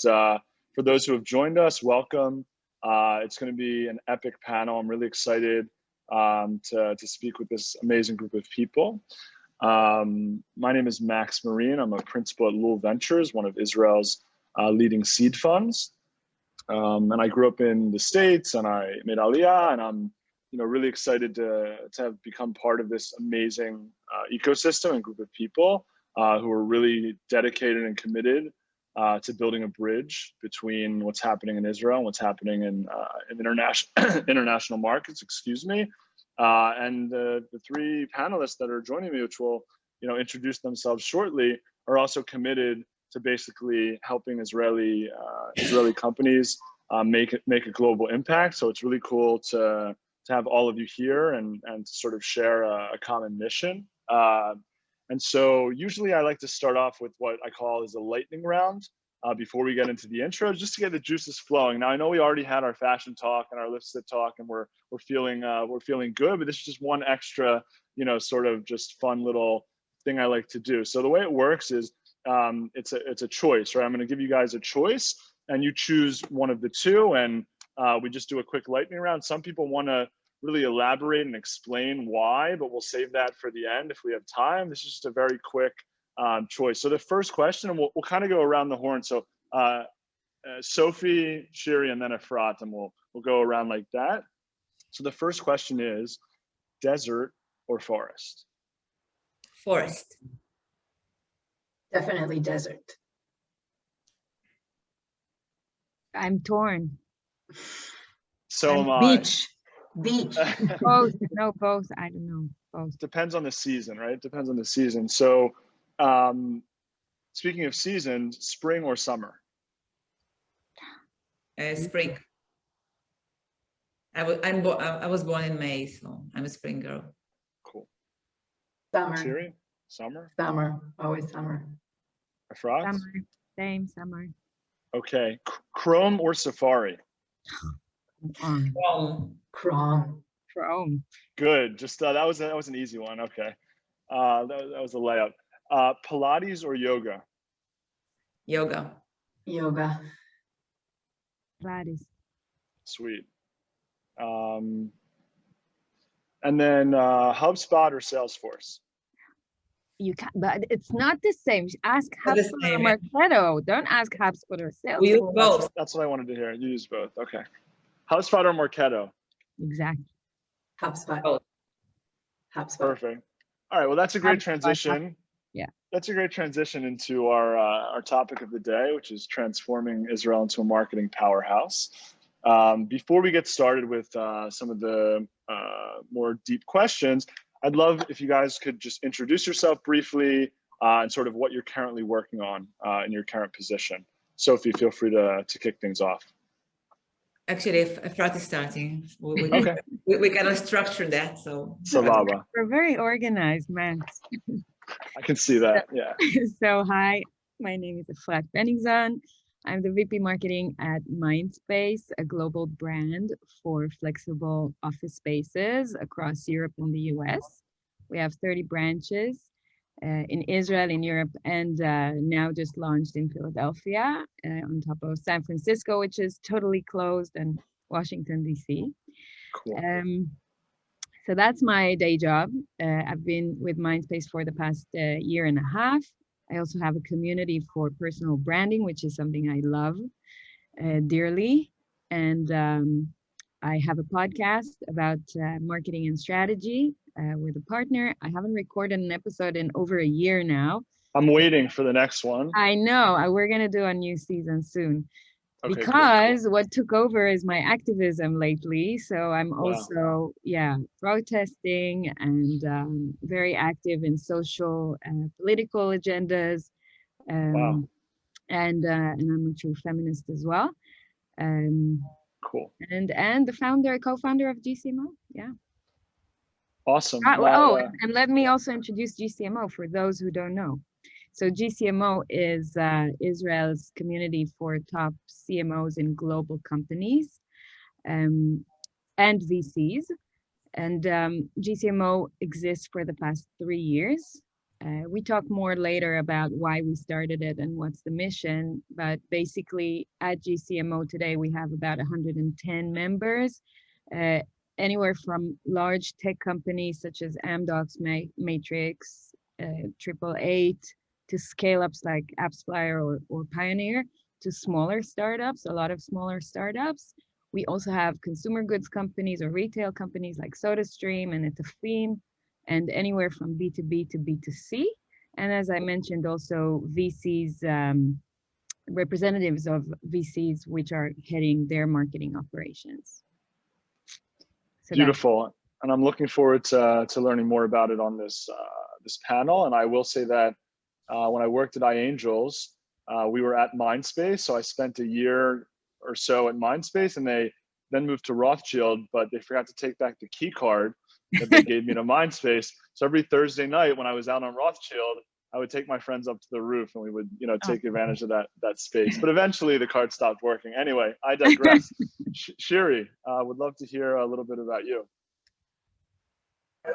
for those who have joined us, welcome. It's going to be an epic panel. I'm really excited to speak with this amazing group of people. My name is Max Marine. I'm a principal at Lool Ventures, one of Israel's leading seed funds. And I grew up in the States, and I made Aliyah, and I'm really excited to have become part of this amazing ecosystem and group of people who are really dedicated and committed to building a bridge between what's happening in Israel and what's happening in international markets, and the three panelists that are joining me, which will introduce themselves shortly, are also committed to basically helping Israeli companies make a global impact. So it's really cool to have all of you here and to sort of share a common mission. And so usually I like to start off with what I call is a lightning round before we get into the intro, just to get the juices flowing. Now I know we already had our fashion talk and our lipstick talk, and we're feeling good, but this is just one extra, sort of just fun little thing I like to do. So the way it works is it's a choice, right? I'm going to give you guys a choice, and you choose one of the two, and we just do a quick lightning round. Some people want to really elaborate and explain why, but we'll save that for the end if we have time. This is just a very quick choice. So the first question, and we'll kind of go around the horn. So Sophie, Shiri, and then Efrat, and we'll go around like that. So the first question is, desert or forest? Forest. Definitely desert. I'm torn. So am I. Beach. Both. No, both. I don't know. Both. Depends on the season, right? Depends on the season. So speaking of seasons, spring or summer? Spring. I was born in May, so I'm a spring girl. Cool. Summer. Shiri? Summer? Summer. Always summer. Efrat? Summer. Same summer. Okay. Chrome or Safari? Chrome. Good. Just that was an easy one. Okay. That was a layup. Pilates or yoga? Yoga. Pilates. Sweet. And then HubSpot or Salesforce? You can, but it's not the same. Ask HubSpot or Marketo. Don't ask HubSpot or Salesforce. That's what I wanted to hear. You use both. Okay. HubSpot or Marketo? Exactly. HubSpot. Perfect. All right. Well, that's a great transition. Yeah. That's a great transition into our topic of the day, which is transforming Israel into a marketing powerhouse. Before we get started with some of the more deep questions, I'd love if you guys could just introduce yourself briefly and sort of what you're currently working on in your current position. Sophie, feel free to kick things off. Actually, if Efrat is starting, Okay. we cannot structure that. So Salaba. We're very organized, man. I can see that. Yeah. So hi, my name is Efrat Fenigson. I'm the VP Marketing at Mindspace, a global brand for flexible office spaces across Europe and the US. We have 30 branches in Israel, in Europe, and now just launched in Philadelphia, on top of San Francisco, which is totally closed, and Washington, DC. Cool. So that's my day job. I've been with Mindspace for the past year and a half. I also have a community for personal branding, which is something I love dearly. And I have a podcast about marketing and strategy with a partner. I haven't recorded an episode in over a year now. I'm waiting for the next one. I know. We're going to do a new season soon. Okay, because cool. what took over is my activism lately. So I'm also, protesting and very active in social and political agendas. And I'm a true feminist as well. Cool. And the co-founder of G-CMO. Yeah. Awesome. And let me also introduce G-CMO for those who don't know. So G-CMO is Israel's community for top CMOs in global companies and VCs. And G-CMO exists for the past 3 years. We talk more later about why we started it and what's the mission, but basically at G-CMO today, we have about 110 members, anywhere from large tech companies such as Amdocs, Matrix, 888, to scale-ups like AppsFlyer or Pioneer, to smaller startups, a lot of smaller startups. We also have consumer goods companies or retail companies like SodaStream and Etafim, and anywhere from B2B to B2C. And as I mentioned, also VCs, representatives of VCs, which are heading their marketing operations. So beautiful. And I'm looking forward to learning more about it on this, this panel. And I will say that when I worked at iAngels, we were at Mindspace. So I spent a year or so at Mindspace, and they then moved to Rothschild, but they forgot to take back the key card that they gave me to Mindspace. So every Thursday night when I was out on Rothschild, I would take my friends up to the roof and we would, take advantage of that space. But eventually the card stopped working. Anyway, I digress. Shiri, would love to hear a little bit about you. So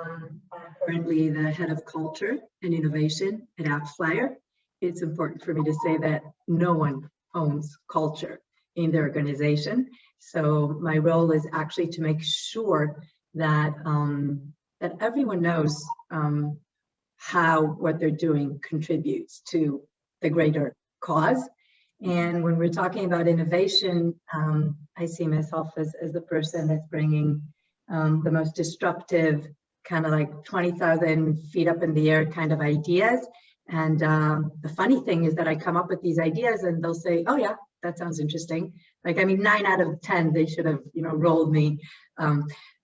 I'm currently the head of culture and innovation at AppsFlyer. It's important for me to say that no one owns culture in their organization. So my role is actually to make sure that that everyone knows how what they're doing contributes to the greater cause. And when we're talking about innovation, I see myself as the person that's bringing the most disruptive, kind of like 20,000 feet up in the air kind of ideas. And the funny thing is that I come up with these ideas and they'll say, oh yeah, that sounds interesting. Like, I mean, 9 out of 10, they should have, rolled me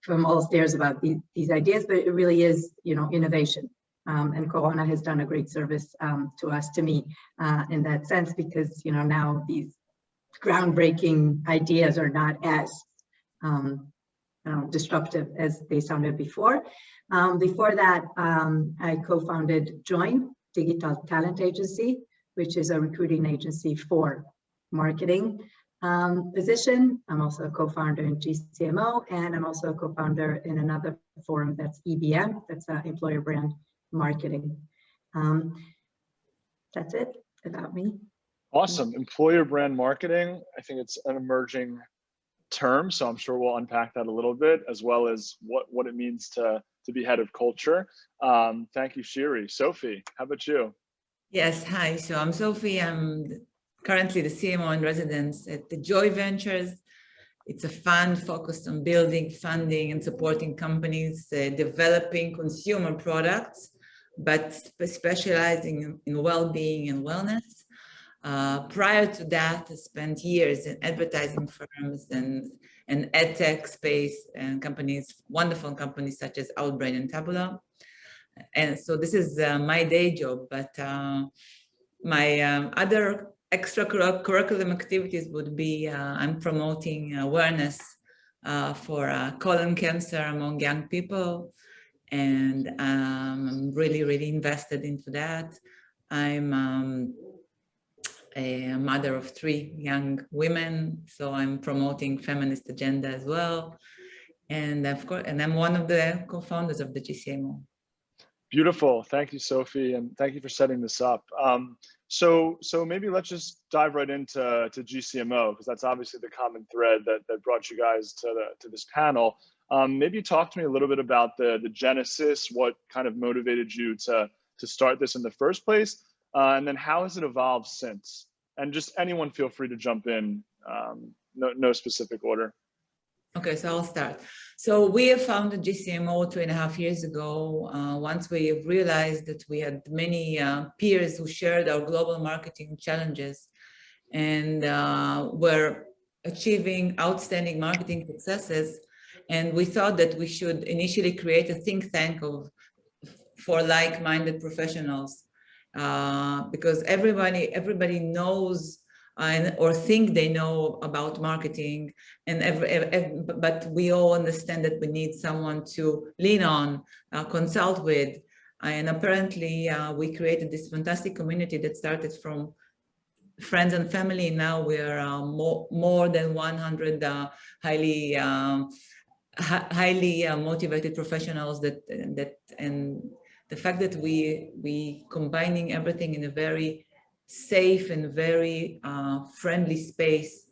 from all stairs about these ideas, but it really is, innovation. And Corona has done a great service to me in that sense, because, now these groundbreaking ideas are not as disruptive as they sounded before. Before that, I co-founded Join Digital Talent Agency, which is a recruiting agency for marketing position. I'm also a co-founder in G-CMO, and I'm also a co-founder in another forum that's EBM, that's Employer Brand Marketing. That's it about me. Awesome. Employer brand marketing. I think it's an emerging term, so I'm sure we'll unpack that a little bit, as well as what it means to be head of culture. Thank you, Shiri. Sophie, how about you? Yes, hi. So I'm Sophie. I'm currently the CMO in residence at the Joy Ventures. It's a fund focused on building, funding, and supporting companies developing consumer products, but specializing in well-being and wellness. Prior to that, I spent years in advertising firms and ed tech space and companies, wonderful companies such as Outbrain and Taboola. And so this is my day job, but my other extracurriculum activities would be I'm promoting awareness for colon cancer among young people, and I'm really invested into that. I'm a mother of 3 young women, so I'm promoting feminist agenda as well, and of course, and I'm one of the co-founders of the G-CMO. Beautiful. Thank you, Sophie, and thank you for setting this up. So maybe let's just dive right into G-CMO, because that's obviously the common thread that brought you guys to this panel. Maybe talk to me a little bit about the genesis, what kind of motivated you to start this in the first place, and then how has it evolved since? And just anyone feel free to jump in, no specific order. Okay, so I'll start. So we have founded G-CMO 2.5 years ago. Once we realized that we had many peers who shared our global marketing challenges and were achieving outstanding marketing successes. And we thought that we should initially create a think tank for like-minded professionals, because everybody knows or think they know about marketing, but we all understand that we need someone to lean on, consult with, and apparently we created this fantastic community that started from friends and family. Now we're more than 100 highly motivated professionals that the fact that we combining everything in a very safe and very friendly space,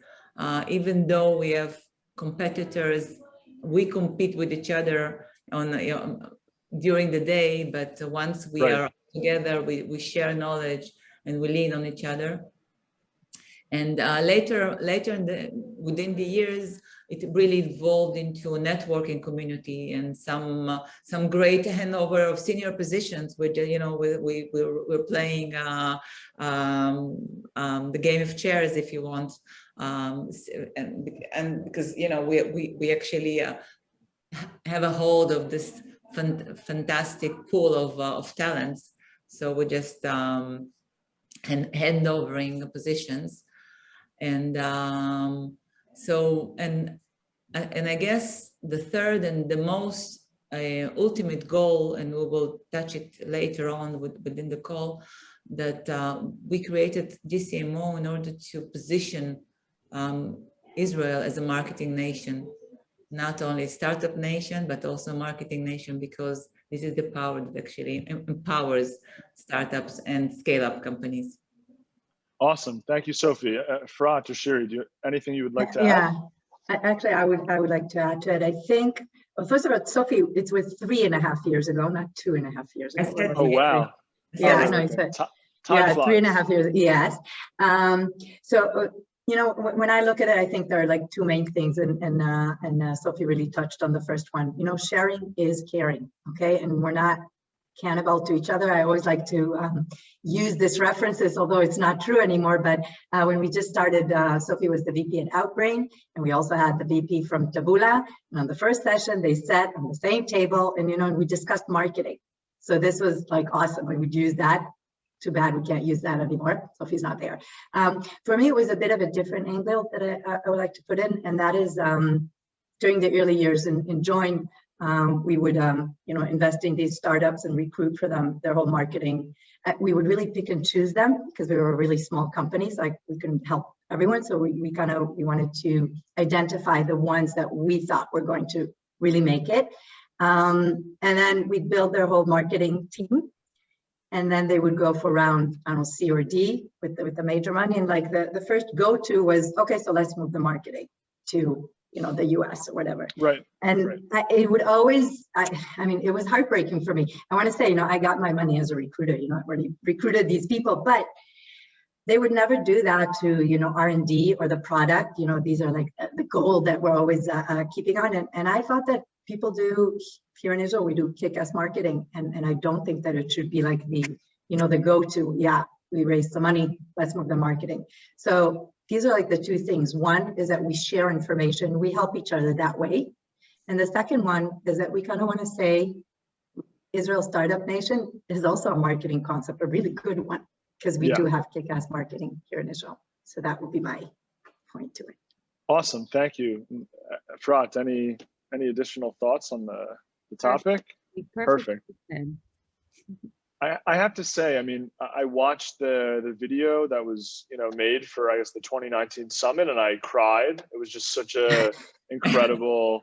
even though we have competitors, we compete with each other on during the day, but once we are together, we share knowledge and we lean on each other. And later within the years, it really evolved into a networking community and some great handover of senior positions, which we're playing the game of chairs, if you want, and because we actually have a hold of this fantastic pool of talents. So we're just handovering positions. And and I guess the third and the most ultimate goal, and we will touch it later on within the call, that we created G-CMO in order to position Israel as a marketing nation, not only a startup nation, but also a marketing nation, because this is the power that actually empowers startups and scale-up companies. Awesome. Thank you, Sophie. Efrat or Shiri, anything you would like to add? Actually, I would like to add to it. I think, well, first of all, Sophie, it's with 3.5 years ago, not 2.5 years ago. Oh, wow. Yeah, I know. It's time flies. 3.5 years. Yes. So, when I look at it, I think there are like two main things, and Sophie really touched on the first one. Sharing is caring. Okay, and we're not cannibal to each other. I always like to use this references, although it's not true anymore. But when we just started, Sophie was the VP at Outbrain, and we also had the VP from Taboola. And on the first session, they sat on the same table, and and we discussed marketing. So this was like awesome. We would use that. Too bad we can't use that anymore. Sophie's not there. For me, it was a bit of a different angle that I would like to put in, and that is during the early years in Join. We would, invest in these startups and recruit for them their whole marketing. We would really pick and choose them because we were a really small company, so we couldn't help everyone. So we wanted to identify the ones that we thought were going to really make it, and then we'd build their whole marketing team, and then they would go for round, I don't know, C or D with the major money. And like the first go-to was, okay, so let's move the marketing to the US or whatever. Right. And right. It would always, it was heartbreaking for me. I want to say, I got my money as a recruiter, I already recruited these people, but they would never do that to, R&D or the product. These are like the goal that we're always keeping on. And I thought that people do here in Israel, we do kick-ass marketing. And I don't think that it should be like the go-to, we raised some money, let's move the marketing. So these are like the two things. One is that we share information, we help each other that way. And the second one is that we kind of want to say Israel Startup Nation is also a marketing concept, a really good one, because we do have kick-ass marketing here in Israel. So that would be my point to it. Awesome, thank you. Efrat, any additional thoughts on the topic? Perfect. I have to say, I watched the video that was, made for, I guess, the 2019 summit, and I cried. It was just such a incredible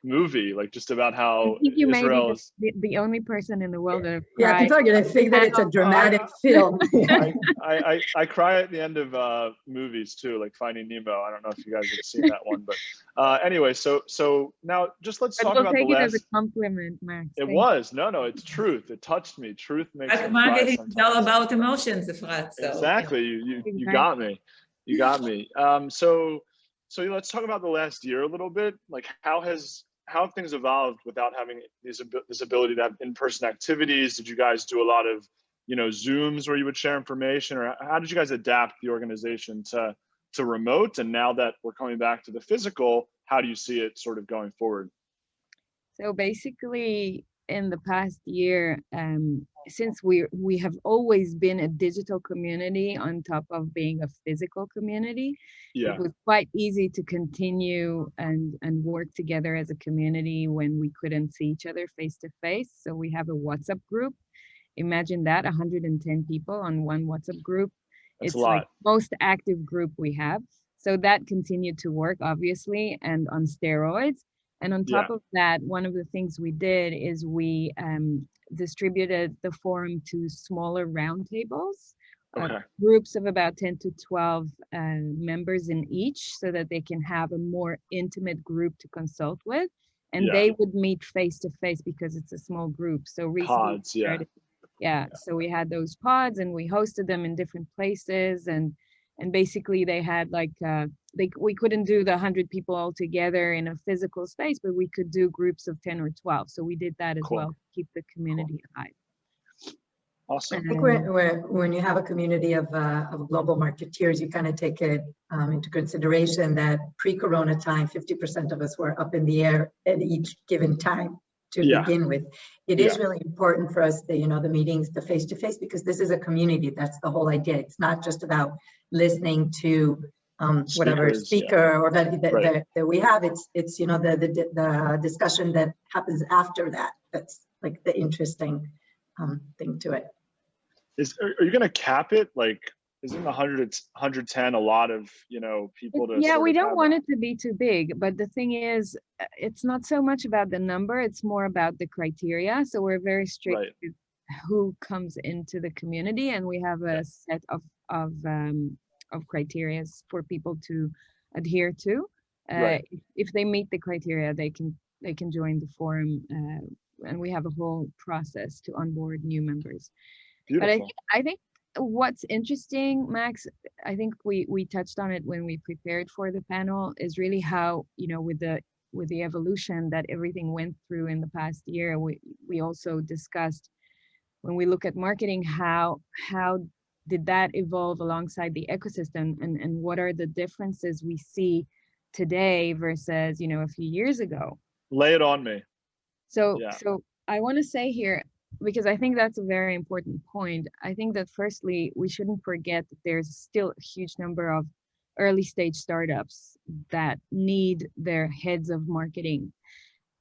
movie, like just about how Israel is the only person in the world that cried. People are going to think that it's a dramatic film. I cry at the end of movies too, like Finding Nemo. I don't know if you guys have seen that one, but anyway, so now just let's talk about the last. It as a compliment, Max. It was no, it's truth. It touched me. Truth makes me marketing is all about emotions, Efrat. So. Exactly. You got me. You got me. So let's talk about the last year a little bit. Like how have things evolved without having this ability to have in-person activities? Did you guys do a lot of, Zooms where you would share information, or how did you guys adapt the organization to remote? And now that we're coming back to the physical, how do you see it sort of going forward? So basically, in the past year, since we have always been a digital community on top of being a physical community, it was quite easy to continue and work together as a community when we couldn't see each other face to face. So we have a WhatsApp group. Imagine that, 110 people on one WhatsApp group. That's it's like most active group we have. So that continued to work, obviously, and on steroids. And on top of that, one of the things we did is we distributed the forum to smaller roundtables, groups of about 10 to 12 members in each, so that they can have a more intimate group to consult with. And they would meet face to face because it's a small group. So recently, pods, so we had those pods and we hosted them in different places, and basically they had like we couldn't do the 100 people all together in a physical space, but we could do groups of 10 or 12. So we did that as well to keep the community alive. Awesome. I think when you have a community of global marketeers, you kind of take it into consideration that pre-corona time, 50% of us were up in the air at each given time to begin with. It is really important for us, the meetings, the face-to-face, because this is a community. That's the whole idea. It's not just about listening to whatever speaker or that we have. It's the discussion that happens after that. That's like the interesting thing to it. Are you going to cap it? Like, isn't 110 a lot of people to? Yeah, we don't want it to be too big, but the thing is, it's not so much about the number; it's more about the criteria. So we're very strict with who comes into the community, and we have a set of criteria for people to adhere to. If they meet the criteria, they can join the forum, and we have a whole process to onboard new members. Beautiful. But I think what's interesting, Max, I think we touched on it when we prepared for the panel, is really how, with the evolution that everything went through in the past year, we also discussed, when we look at marketing, how did that evolve alongside the ecosystem, and what are the differences we see today versus, a few years ago. Lay it on me. So I want to say here, because I think that's a very important point. I think that firstly, we shouldn't forget that there's still a huge number of early stage startups that need their heads of marketing.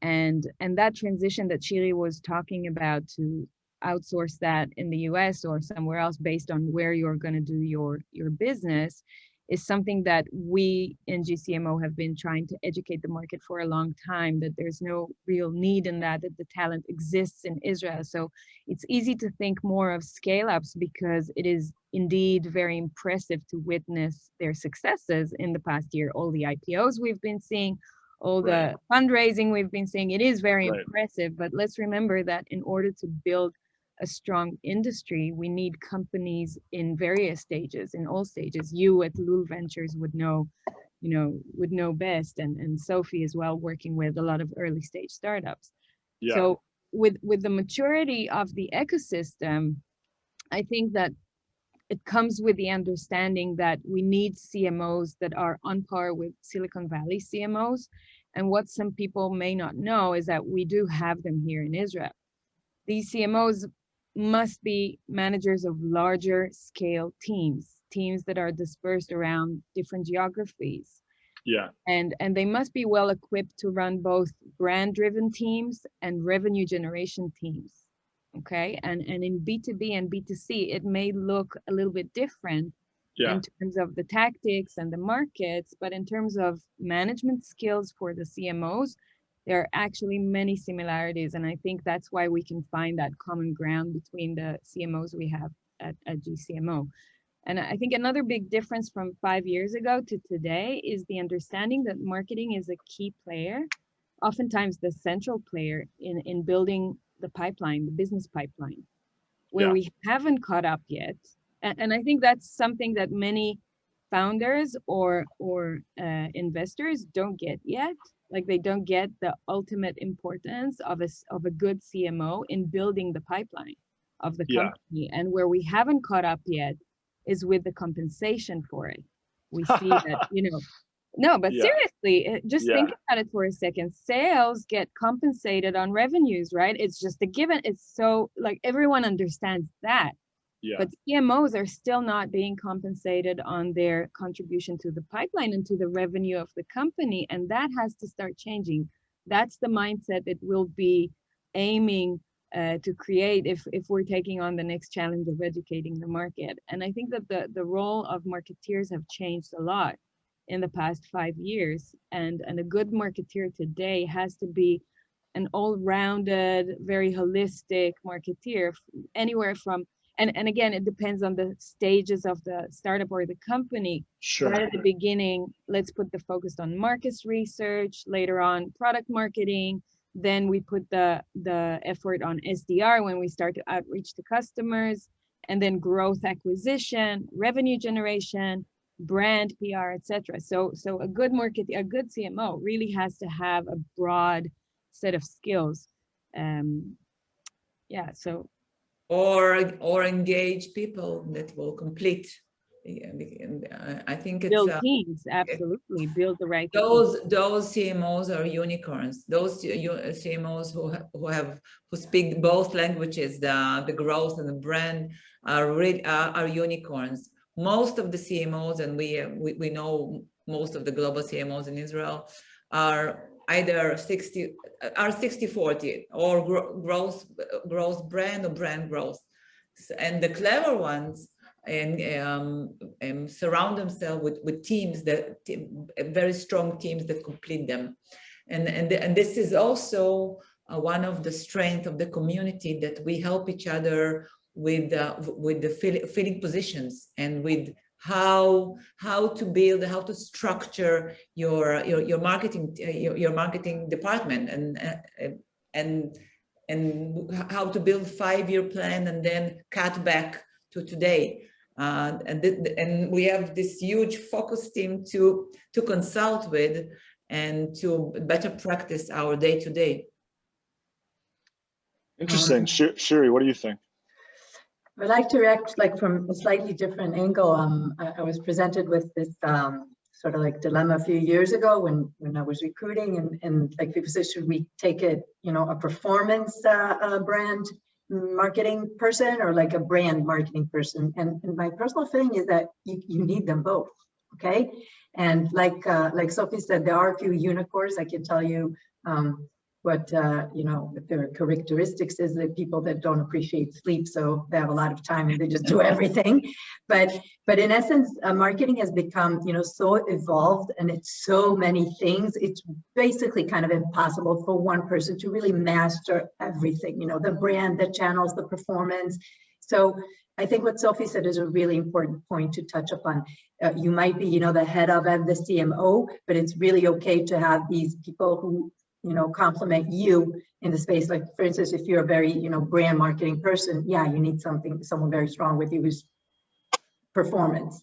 And that transition that Shiri was talking about, to outsource that in the US or somewhere else based on where you're going to do your business, is something that we in G-CMO have been trying to educate the market for a long time, that there's no real need in that the talent exists in Israel. So it's easy to think more of scale-ups, because it is indeed very impressive to witness their successes in the past year. All the IPOs we've been seeing, all the fundraising we've been seeing, it is very impressive. But let's remember that in order to build a strong industry, we need companies in various stages, in all stages. You at Lool Ventures would know best, and Sophie as well, working with a lot of early stage startups. So with the maturity of the ecosystem, I think that it comes with the understanding that we need CMOs that are on par with Silicon Valley CMOs. And what some people may not know is that we do have them here in Israel. These CMOs must be managers of larger scale teams that are dispersed around different geographies. And they must be well equipped to run both brand driven teams and revenue generation teams. Okay. And in B2B and B2C, it may look a little bit different in terms of the tactics and the markets, but in terms of management skills for the CMOs, there are actually many similarities. And I think that's why we can find that common ground between the CMOs we have at G-CMO. And I think another big difference from 5 years ago to today is the understanding that marketing is a key player, oftentimes the central player in building the pipeline, the business pipeline, where we haven't caught up yet. And I think that's something that many founders or investors don't get yet. Like, they don't get the ultimate importance of a good CMO in building the pipeline of the company. And where we haven't caught up yet is with the compensation for it. We see that, no, but seriously, just think about it for a second. Sales get compensated on revenues, right? It's just a given. It's so, like, everyone understands that. But CMOs are still not being compensated on their contribution to the pipeline and to the revenue of the company. And that has to start changing. That's the mindset that we'll be aiming to create if we're taking on the next challenge of educating the market. And I think that the role of marketeers have changed a lot. in the past 5 years. And a good marketeer today has to be an all-rounded, very holistic marketeer, anywhere from, and again, it depends on the stages of the startup or the company. Sure. Right at the beginning, let's put the focus on market research, later on product marketing, then we put the effort on SDR when we start to outreach to customers, and then growth acquisition, revenue generation, brand PR, etc. So a good CMO really has to have a broad set of skills. Yeah, so or engage people that will complete. I think it's build teams, absolutely build the right team. Those CMOs are unicorns. Those CMOs who speak both languages, the growth and the brand, are unicorns. Most of the CMOs, and we know most of the global CMOs in Israel, are either 60-40, or growth brand or brand growth. And the clever ones and surround themselves with teams, very strong teams that complete them. And this is also one of the strengths of the community, that we help each other with the filling positions, and with how to build, how to structure your marketing department, and how to build 5-year plan and then cut back to today. And we have this huge focus team to consult with and to better practice our day-to-day. Interesting. Shiri, what do you think? I'd like to react from a slightly different angle. I was presented with this sort of dilemma a few years ago when I was recruiting, and people said, should we take it, a performance brand marketing person or a brand marketing person? And my personal feeling is that you need them both. Okay. And like Sophie said, there are a few unicorns. I can tell you what their characteristics is, that people that don't appreciate sleep, so they have a lot of time and they just do everything. But in essence, marketing has become so evolved, and it's so many things. It's basically kind of impossible for one person to really master everything. The brand, the channels, the performance. So I think what Sophie said is a really important point to touch upon. You might be the head of and the CMO, but it's really okay to have these people who complement you in the space. Like, for instance, if you're a very, brand marketing person, yeah, you need someone very strong with you who's performance.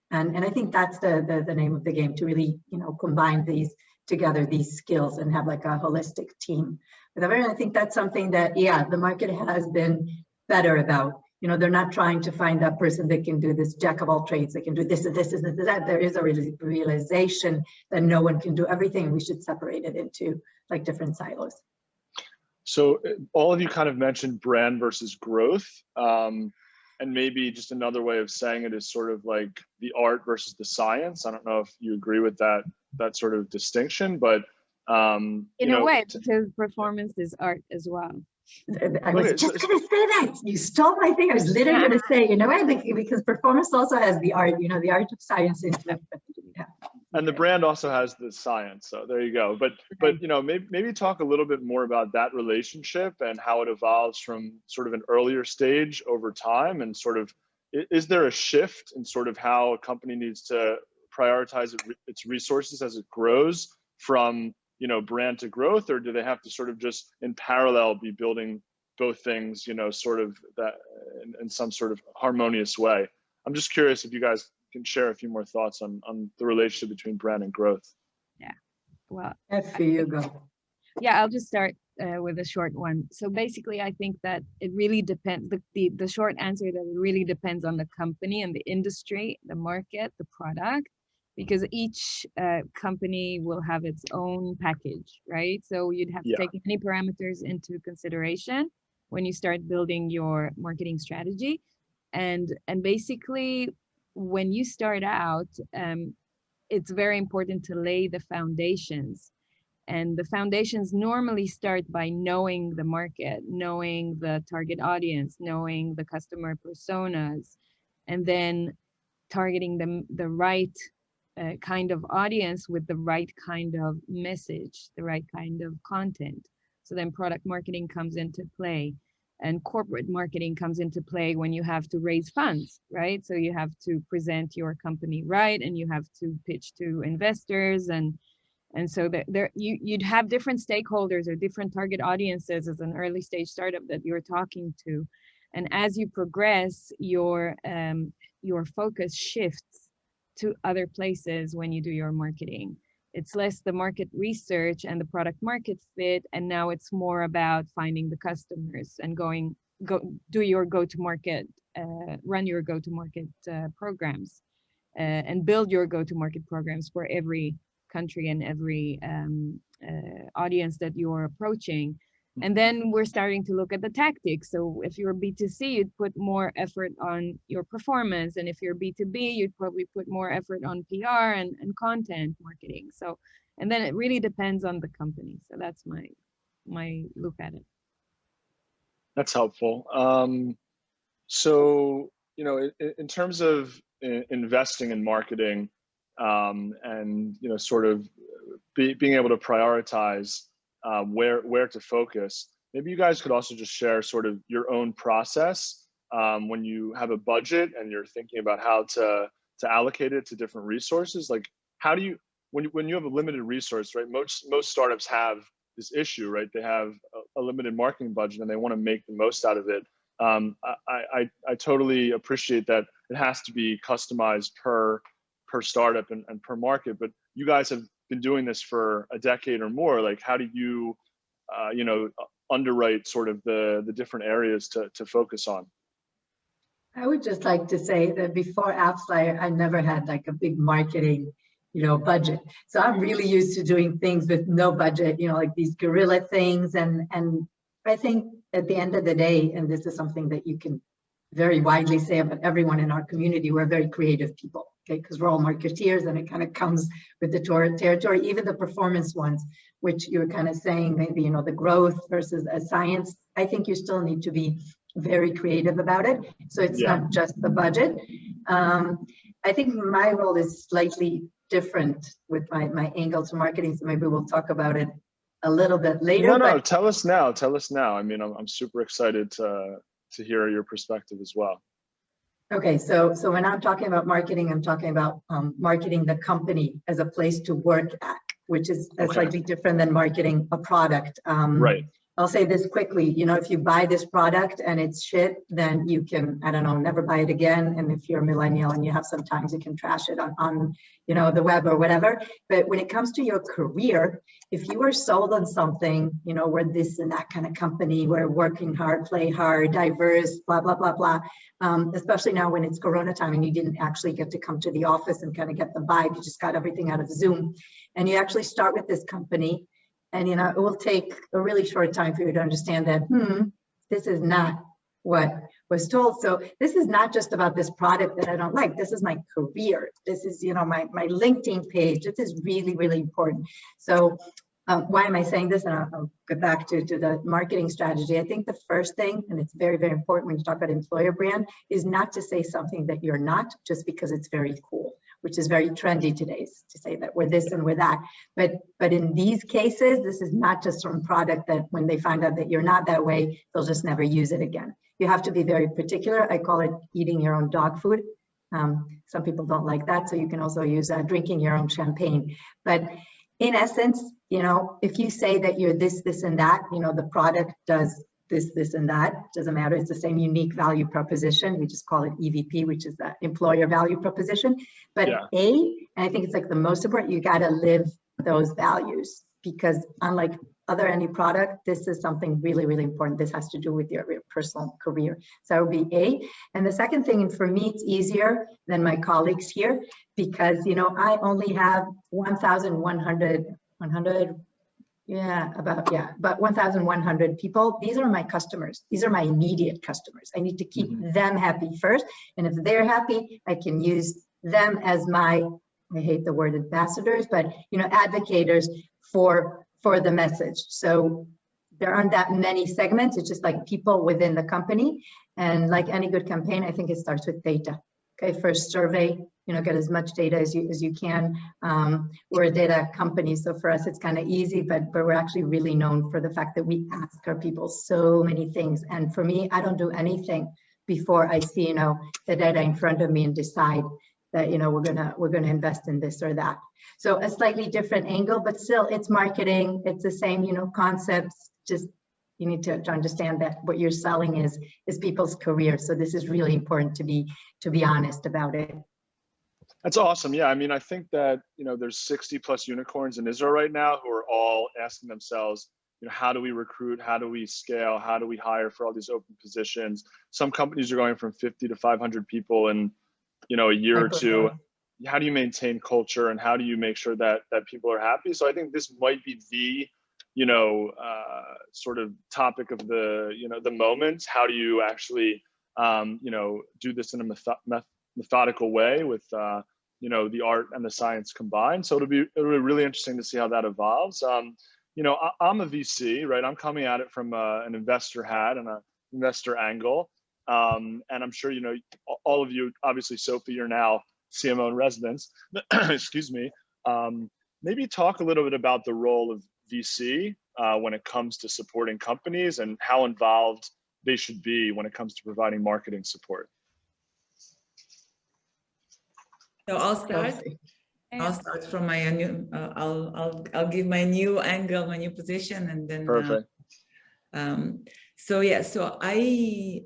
And I think that's the name of the game, to really, combine these together, these skills, and have a holistic team. But I think that's something that, yeah, the market has been better about. They're not trying to find that person that can do this jack of all trades, that can do this and this and that. There is a realization that no one can do everything. We should separate it into different silos. So all of you kind of mentioned brand versus growth. And maybe just another way of saying it is sort of like the art versus the science. I don't know if you agree with that sort of distinction, but in a way, because performance is art as well. I was just going to say that. You stole my thing. I was literally going to say, because performance also has the art, the art of science. And the brand also has the science. So there you go. But maybe talk a little bit more about that relationship and how it evolves from sort of an earlier stage over time, and sort of, is there a shift in sort of how a company needs to prioritize its resources as it grows from brand to growth, or do they have to sort of just in parallel be building both things, sort of that in some sort of harmonious way? I'm just curious if you guys can share a few more thoughts on the relationship between brand and growth. Yeah, well, after you go. Yeah, I'll just start with a short one. So basically, I think that it really depends. The short answer that it really depends on the company and the industry, the market, the product, because each company will have its own package, right? So you'd have to take many parameters into consideration when you start building your marketing strategy. And basically, when you start out, it's very important to lay the foundations. And the foundations normally start by knowing the market, knowing the target audience, knowing the customer personas, and then targeting the right kind of audience with the right kind of message, the right kind of content. So then product marketing comes into play, and corporate marketing comes into play when you have to raise funds, right? So you have to present your company right, and you have to pitch to investors, and so you'd have different stakeholders or different target audiences as an early stage startup that you're talking to. And as you progress, your focus shifts to other places when you do your marketing. It's less the market research and the product market fit, and now it's more about finding the customers and do your go-to-market, run your go-to-market programs, and build your go-to-market programs for every country and every audience that you're approaching. And then we're starting to look at the tactics. So if you're B2C, you'd put more effort on your performance. And if you're B2B, you'd probably put more effort on PR and content marketing. So, and then it really depends on the company. So that's my look at it. That's helpful. So, you know, in terms of investing in marketing, and, you know, sort of being able to prioritize where to focus. Maybe you guys could also just share sort of your own process when you have a budget and you're thinking about how to allocate it to different resources. Like, how do you, when you have a limited resource, right? Most startups have this issue, right? They have a limited marketing budget and they want to make the most out of it. I totally appreciate that it has to be customized per startup and per market, but you guys have been doing this for a decade or more. Like, how do you, you know, underwrite sort of the different areas to focus on? I would just like to say that before AppsFlyer, I never had like a big marketing, you know, budget. So I'm really used to doing things with no budget, you know, like these guerrilla things. And I think at the end of the day, and this is something that you can very widely say about everyone in our community, we're very creative people. Okay, because we're all marketeers, and it kind of comes with the territory, even the performance ones, which you're kind of saying, maybe, you know, the growth versus a science. I think you still need to be very creative about it. So it's not just the budget. I think my role is slightly different with my angle to marketing. So maybe we'll talk about it a little bit later. No, tell us now. Tell us now. I mean, I'm super excited to hear your perspective as well. Okay, so when I'm talking about marketing, I'm talking about marketing the company as a place to work at, which is slightly different than marketing a product. Right. I'll say this quickly, you know, if you buy this product and it's shit, then you can, I don't know, never buy it again. And if you're a millennial and you have some time, you can trash it on you know, the web or whatever. But when it comes to your career, if you are sold on something, you know, we're this and that kind of company, we're working hard, play hard, diverse, blah, blah, blah, blah. Especially now when it's Corona time and you didn't actually get to come to the office and kind of get the vibe, you just got everything out of Zoom. And you actually start with this company. And, you know, it will take a really short time for you to understand that, this is not what was told. So this is not just about this product that I don't like. This is my career. This is, you know, my LinkedIn page. This is really, really important. So why am I saying this? And I'll get back to the marketing strategy. I think the first thing, and it's very, very important when you talk about employer brand, is not to say something that you're not just because it's very cool, which is very trendy today, to say that we're this and we're that. But in these cases, this is not just some product that when they find out that you're not that way, they'll just never use it again. You have to be very particular. I call it eating your own dog food. Some people don't like that. So you can also use drinking your own champagne. But in essence, you know, if you say that you're this, this, and that, you know, the product does this, and that, doesn't matter. It's the same unique value proposition. We just call it EVP, which is the employer value proposition. But and I think it's like the most important, you got to live those values, because unlike any product, this is something really, really important. This has to do with your personal career. So that would be A. And the second thing, and for me, it's easier than my colleagues here, because, you know, I only have 1,100 about 1,100 people. These are my customers. These are my immediate customers. I need to keep them happy first. And if they're happy, I can use them as my, I hate the word ambassadors, but, you know, advocators for the message. So there aren't that many segments. It's just like people within the company. And like any good campaign, I think it starts with data. Okay, first survey get as much data as you can. We're a data company, so for us it's kind of easy, but we're actually really known for the fact that we ask our people so many things. And for me, I don't do anything before I see, the data in front of me and decide that, we're gonna invest in this or that. So a slightly different angle, but still it's marketing. It's the same, concepts. Just you need to understand that what you're selling is people's career. So this is really important to be honest about it. That's awesome. Yeah, I mean, I think that, there's 60 plus unicorns in Israel right now who are all asking themselves, how do we recruit? How do we scale? How do we hire for all these open positions? Some companies are going from 50 to 500 people in, a year or two. How do you maintain culture, and how do you make sure that people are happy? So I think this might be the, sort of topic of the moment. How do you actually, do this in a methodical way with, the art and the science combined? So it'll be really interesting to see how that evolves. I'm a VC, right? I'm coming at it from an investor hat and an investor angle. And I'm sure, all of you, obviously, Sophie, you're now CMO in residence, excuse me. Maybe talk a little bit about the role of VC when it comes to supporting companies and how involved they should be when it comes to providing marketing support. So I'll start. I'll start from my new. I'll give my new angle, my new position, and then. Perfect. So yeah, so I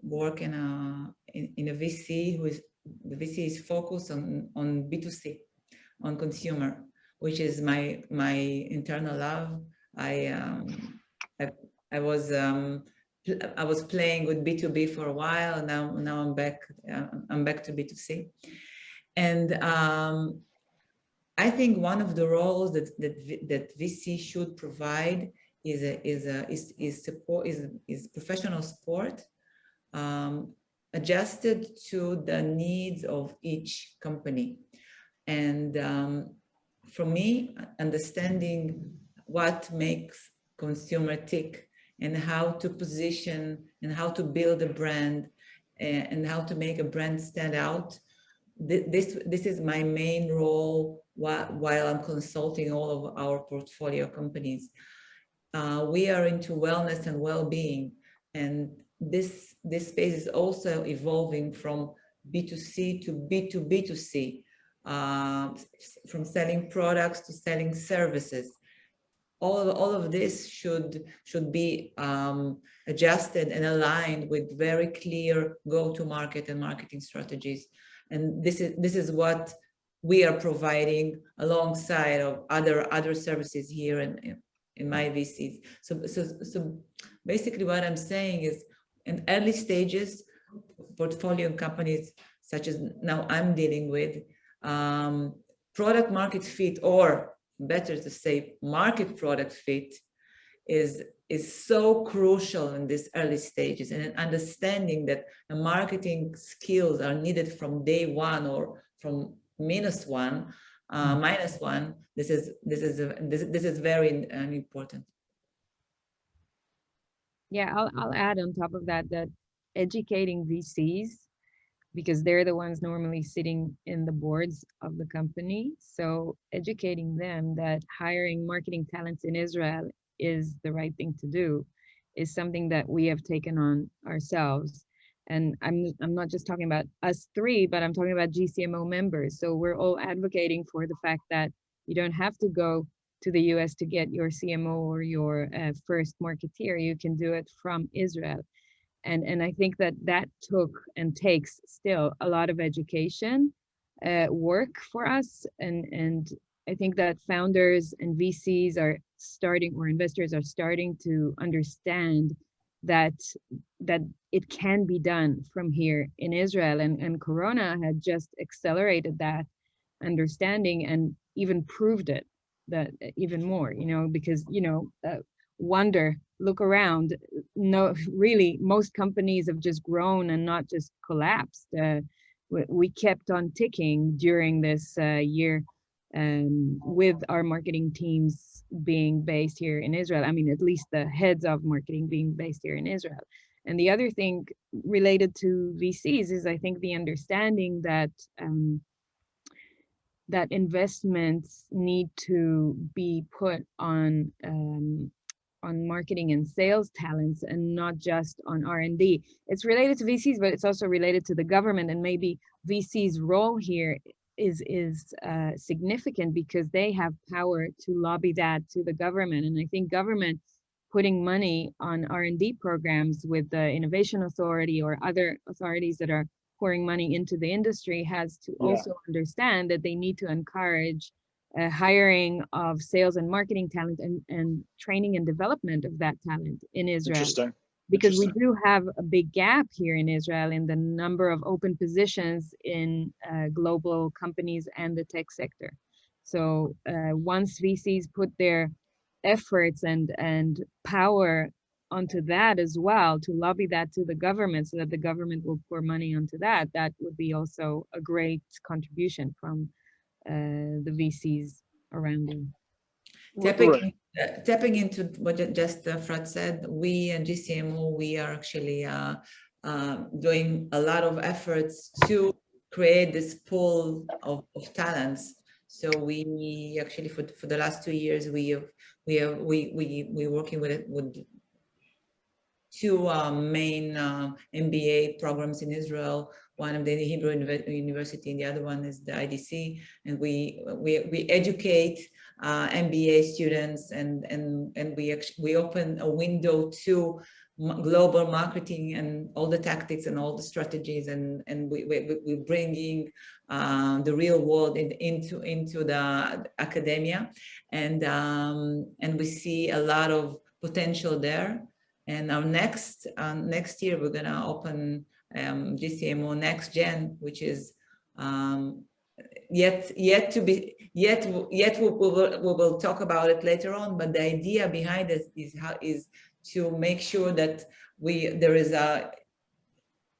work in a VC the VC is focused on B2C, on consumer, which is my internal love. I was playing with B2B for a while. Now I'm back. I'm back to B2C, and I think one of the roles that VC should provide is professional support, adjusted to the needs of each company. And for me, understanding what makes consumer tick and how to position and how to build a brand and how to make a brand stand out. This is my main role while I'm consulting all of our portfolio companies. We are into wellness and well-being, and this space is also evolving from B2C to B2B2C, from selling products to selling services. All of this should be adjusted and aligned with very clear go-to-market and marketing strategies. And this is what we are providing alongside of other services here in my VCs. So basically what I'm saying is, in early stages, portfolio companies such as now I'm dealing with, product market fit, or better to say market product fit, is so crucial in these early stages, and understanding that the marketing skills are needed from day one or from minus one. This is very important. Yeah, I'll add on top of that educating VCs, because they're the ones normally sitting in the boards of the company. So educating them that hiring marketing talents in Israel is the right thing to do is something that we have taken on ourselves. And I'm not just talking about us three, but I'm talking about G-CMO members. So we're all advocating for the fact that you don't have to go to the US to get your CMO or your first marketeer. You can do it from Israel. And I think that took and takes still a lot of education work for us. And I think that founders and VCs are starting, or investors are starting to understand that it can be done from here in Israel. And Corona had just accelerated that understanding and even proved it that even more, because, look around. No, really, most companies have just grown and not just collapsed. We kept on ticking during this year with our marketing teams being based here in Israel. I mean, at least the heads of marketing being based here in Israel. And the other thing related to VCs is, I think, the understanding that that investments need to be put on marketing and sales talents and not just on R&D. It's related to VCs, but it's also related to the government, and maybe VC's role here is significant because they have power to lobby that to the government. And I think government putting money on R&D programs with the Innovation Authority or other authorities that are pouring money into the industry has to also understand that they need to encourage hiring of sales and marketing talent and training and development of that talent in Israel. Interesting. Because we do have a big gap here in Israel in the number of open positions in global companies and the tech sector. So once VCs put their efforts and power onto that as well, to lobby that to the government so that the government will pour money onto that, that would be also a great contribution from the VCs around them. Tapping into what just Efrat said, we and G-CMO, we are actually doing a lot of efforts to create this pool of talents. So we actually for the last 2 years we're working with two main MBA programs in Israel. One of the Hebrew University, and the other one is the IDC. And we educate MBA students, and we open a window to global marketing and all the tactics and all the strategies, and we're bringing the real world into the academia, and we see a lot of potential there. And our next year we're gonna open G-CMO Next Gen, which is yet we will talk about it later on. But the idea behind it is to make sure that there is a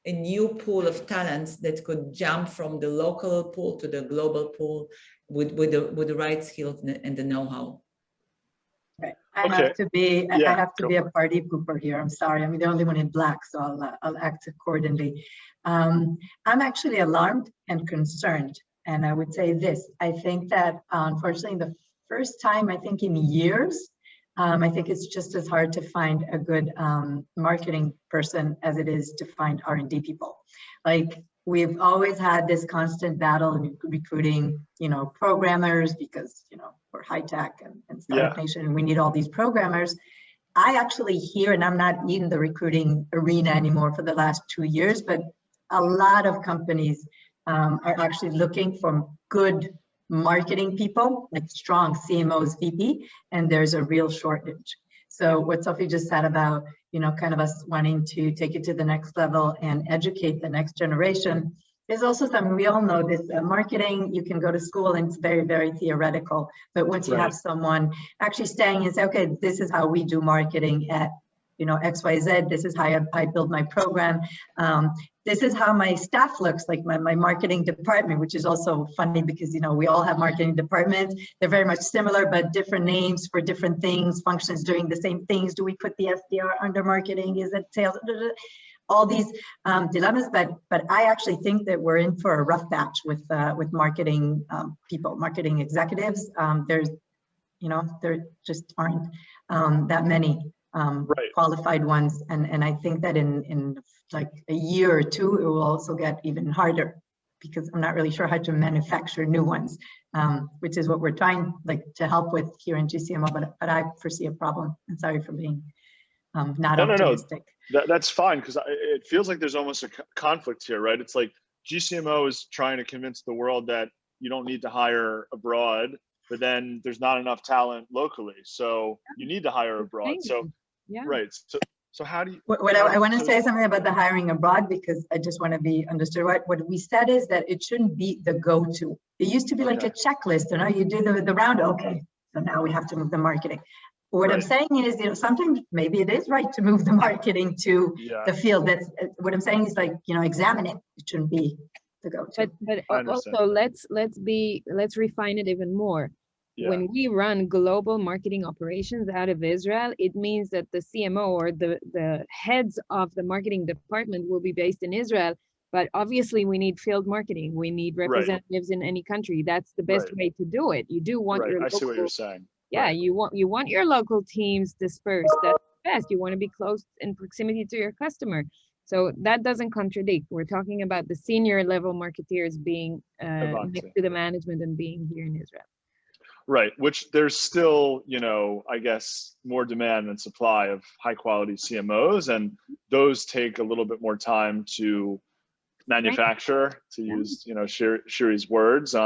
new pool of talents that could jump from the local pool to the global pool with the right skills and the know-how. Right. I have to be a party pooper here. I'm sorry. I'm the only one in black, so I'll act accordingly. I'm actually alarmed and concerned. And I would say this, I think that unfortunately the first time, I think in years, I think it's just as hard to find a good marketing person as it is to find R&D people. Like, we've always had this constant battle in recruiting, programmers, because, we're high tech and startup nation, and we need all these programmers. I actually hear, and I'm not in the recruiting arena anymore for the last 2 years, but a lot of companies are actually looking for good marketing people, like strong CMOs, VP, and there's a real shortage. So what Sophie just said about, kind of us wanting to take it to the next level and educate the next generation is also something we all know. This marketing, you can go to school and it's very, very theoretical, but once you have someone actually staying and say, okay, this is how we do marketing at, XYZ, this is how I build my program. This is how my staff looks like, my marketing department, which is also funny because, we all have marketing departments. They're very much similar, but different names for different things, functions doing the same things. Do we put the SDR under marketing? Is it sales? All these dilemmas, but I actually think that we're in for a rough patch with marketing people, marketing executives. There just aren't that many qualified ones, and I think that in like a year or two it will also get even harder, because I'm not really sure how to manufacture new ones, which is what we're trying to help with here in G-CMO, but I foresee a problem. I'm sorry for being not optimistic. No. That's fine, because it feels like there's almost a conflict here, right? It's like G-CMO is trying to convince the world that you don't need to hire abroad, but then there's not enough talent locally, so you need to hire abroad. So so how do you? I want to say something about the hiring abroad, because I just want to be understood. What we said is that it shouldn't be the go-to. It used to be like a checklist. You do the round. Okay, so now we have to move the marketing. What I'm saying is, sometimes maybe it is right to move the marketing to the field. That's what I'm saying is examine it. It shouldn't be the go-to. But also let's refine it even more. when we run global marketing operations out of Israel, it means that the CMO or the heads of the marketing department will be based in Israel. But obviously, we need field marketing. We need representatives in any country. That's the best way to do it. You do want your I local, see what you're saying. Yeah, you want your local teams dispersed. That's the best. You want to be close in proximity to your customer. So that doesn't contradict. We're talking about the senior level marketeers being next to the management and being here in Israel. Right, which there's still, you know, I guess more demand than supply of high quality CMOs, and those take a little bit more time to manufacture, to use, you know, Shiri's words.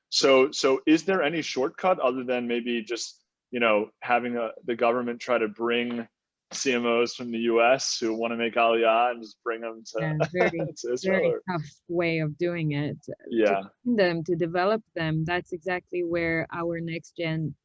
So is there any shortcut other than maybe just, you know, having the government try to bring CMOs from the US who want to make Aliyah and just bring them to, to Israel? Very tough way of doing it. Yeah. To develop them, that's exactly where our next gen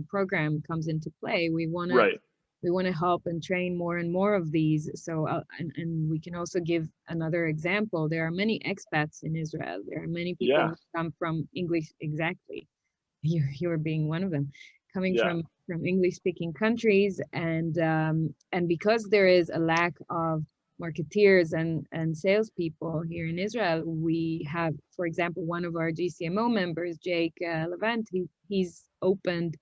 program comes into play. We want to help and train more and more of these. So and we can also give another example. There are many expats in Israel. There are many people who come from English, exactly. You're being one of them, coming from English speaking countries, and because there is a lack of marketeers and salespeople here in Israel, we have, for example, one of our G-CMO members, Jake Levant, he's opened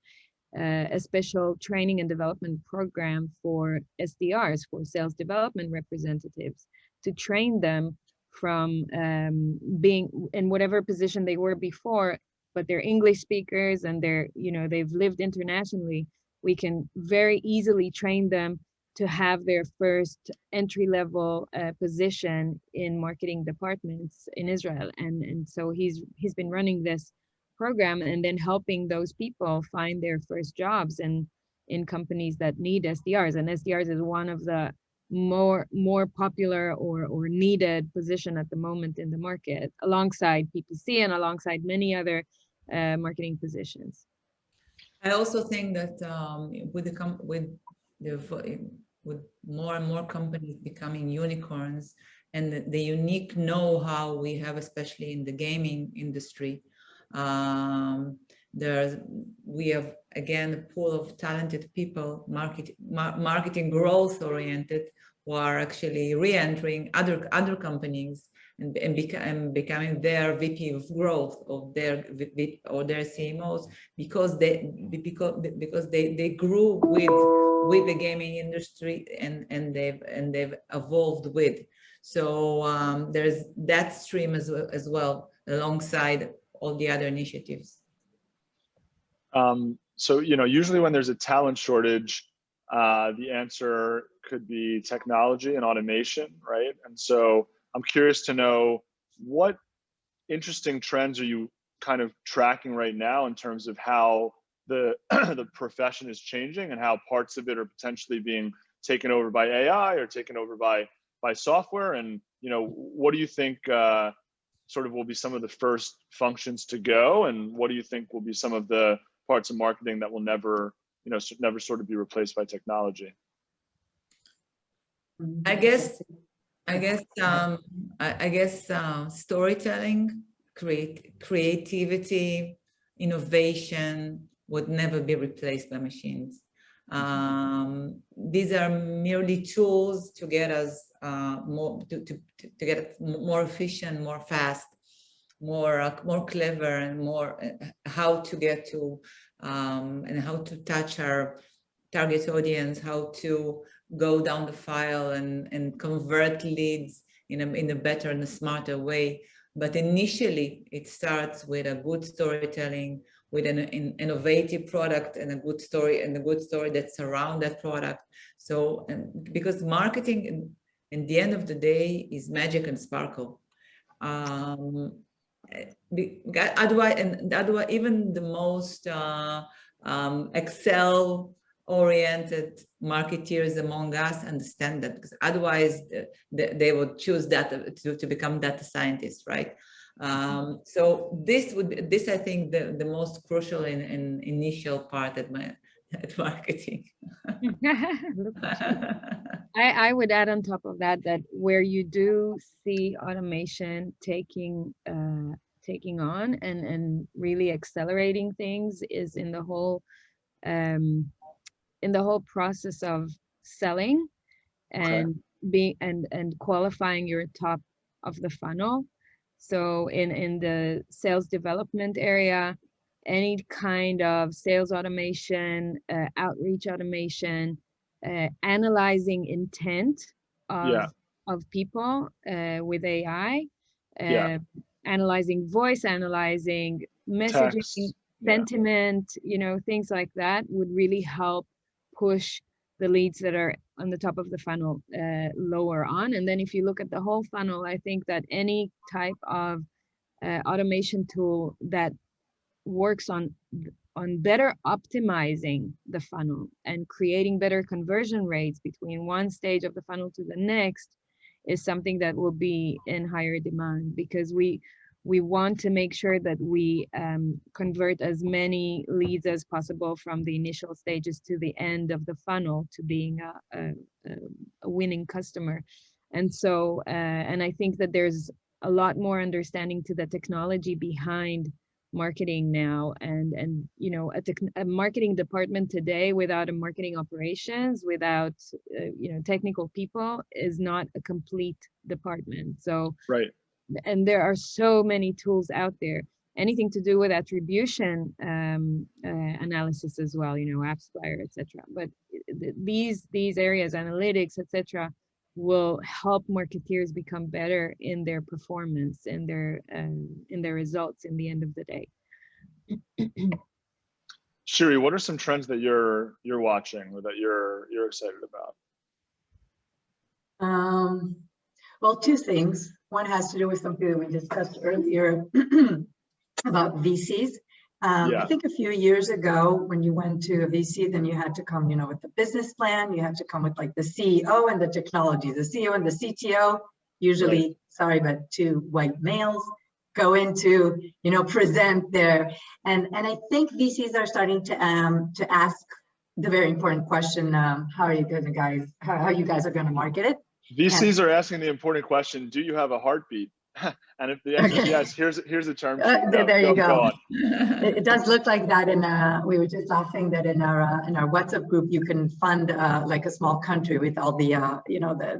a special training and development program for SDRs, for sales development representatives, to train them from being in whatever position they were before, but they're English speakers and they've lived internationally. We can very easily train them to have their first entry-level position in marketing departments in Israel. And so he's been running this program and then helping those people find their first jobs in companies that need SDRs. And SDRs is one of the more popular or needed position at the moment in the market, alongside PPC and alongside many other marketing positions. I also think that with more and more companies becoming unicorns, and the unique know-how we have, especially in the gaming industry, we have again a pool of talented people, marketing growth oriented, who are actually re-entering other companies and becoming their VP of growth or their CMOs because they grew with the gaming industry and they've evolved with. So there's that stream as well alongside all the other initiatives. So, you know, usually when there's a talent shortage, the answer could be technology and automation, right? And so I'm curious to know, what interesting trends are you kind of tracking right now in terms of how the profession is changing and how parts of it are potentially being taken over by AI or taken over by software? And, you know, what do you think sort of will be some of the first functions to go, and what do you think will be some of the parts of marketing that will never sort of be replaced by technology? I guess storytelling, creativity, innovation would never be replaced by machines. These are merely tools to get us more efficient, more fast, more clever, and more how to get to and how to touch our target audience, how to go down the file and convert leads in a better and a smarter way. But initially, it starts with a good storytelling, with an innovative product and a good story that's around that product. So, because marketing, in the end of the day, is magic and sparkle. Otherwise, even the most Excel-oriented marketeers among us understand that, because otherwise they would choose data to become data scientists, right? So this I think the most crucial and initial part at marketing. I would add on top of that where you do see automation taking taking on and really accelerating things is in the whole process of selling and being and qualifying your top of the funnel. So in the sales development area, any kind of sales automation, outreach automation, analyzing intent of people with AI, analyzing voice, analyzing messaging, text, sentiment, things like that would really help push the leads that are on the top of the funnel lower on. And then if you look at the whole funnel, I think that any type of automation tool that works on better optimizing the funnel and creating better conversion rates between one stage of the funnel to the next is something that will be in higher demand, because we want to make sure that we convert as many leads as possible from the initial stages to the end of the funnel to being a winning customer. And so, and I think that there's a lot more understanding to the technology behind marketing now, and a marketing department today without a marketing operations, without technical people, is not a complete department. So and there are so many tools out there, anything to do with attribution analysis as well, AppsFlyer, etc. But these areas, analytics, etc., will help marketeers become better in their performance and in their results in the end of the day. Shiri, what are some trends that you're watching or that you're excited about? Well, two things. One has to do with something that we discussed earlier about VCs. I think a few years ago, when you went to a VC, then you had to come, with the business plan. You had to come with like the CEO and the technology. The CEO and the CTO, usually, sorry, but two white males, go into, present their, and I think VCs are starting to ask the very important question: how are you guys are going to market it? VCs are asking the important question: do you have a heartbeat? And if the answer is yes, here's a term sheet. There you go. It does look like that. We were just laughing that in our WhatsApp group, you can fund like a small country with all the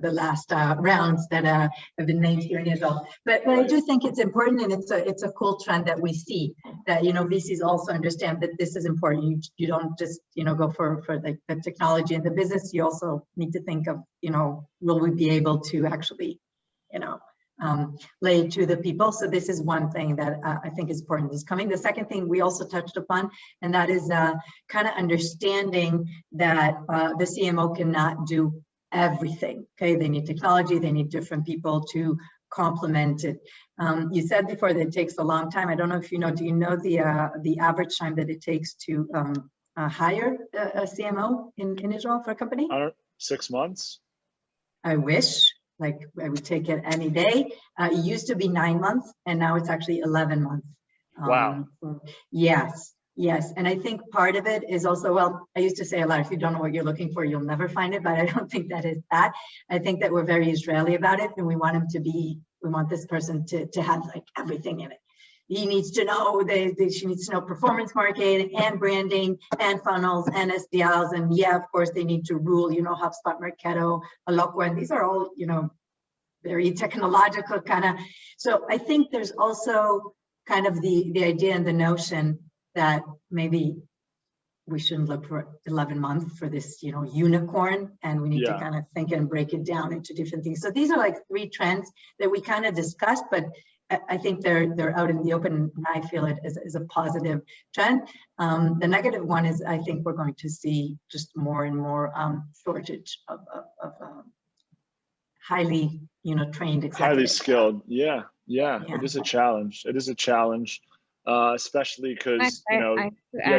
the last rounds that have been named here in Israel. But I do think it's important, and it's a cool trend that we see, that VCs also understand that this is important. You don't just go for like the technology and the business. You also need to think of will we be able to actually lay to the people. So this is one thing that I think is important is coming. The second thing we also touched upon, and that is kind of understanding that the CMO cannot do everything. Okay, they need technology, they need different people to complement it. You said before that it takes a long time. I don't know if you know, do you know the average time that it takes to hire a CMO in Israel for a company? 6 months. I wish. Like I would take it any day. It used to be 9 months, and now it's actually 11 months. Wow. Yes. And I think part of it is also, well, I used to say a lot, if you don't know what you're looking for, you'll never find it, but I don't think that is that. I think that we're very Israeli about it, and we want we want this person to have like everything in it. He needs to know, she needs to know performance marketing and branding and funnels and SDRs. And yeah, of course, they need to rule, HubSpot, Marketo, Eloqua, and these are all, very technological kind of. So I think there's also kind of the idea and the notion that maybe we shouldn't look for 11 months for this, unicorn, and we need to kind of think and break it down into different things. So these are like 3 trends that we kind of discussed, but I think they're out in the open, and I feel it is a positive trend. The negative one is I think we're going to see just more and more shortage of highly trained executives. Highly skilled. Yeah. It is a challenge. Especially because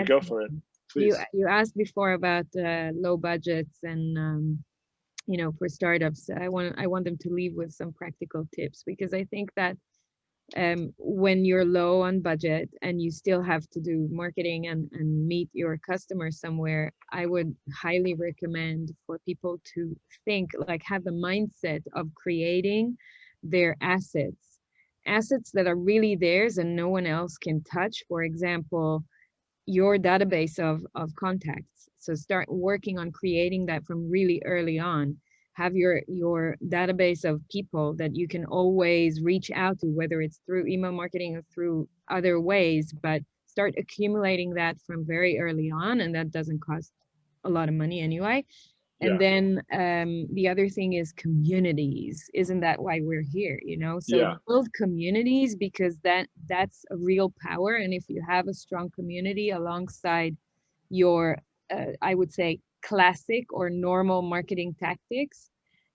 go for it, please. You asked before about low budgets and for startups. I want them to leave with some practical tips, because I think that when you're low on budget and you still have to do marketing and meet your customers somewhere, I would highly recommend for people to think, like, have the mindset of creating their assets assets that are really theirs and no one else can touch. For example, your database of contacts. So start working on creating that from really early on. Have your database of people that you can always reach out to, whether it's through email marketing or through other ways, but start accumulating that from very early on, and that doesn't cost a lot of money anyway. And then the other thing is communities. Isn't that why we're here? You know, so build communities, because that's a real power. And if you have a strong community alongside your, I would say, classic or normal marketing tactics,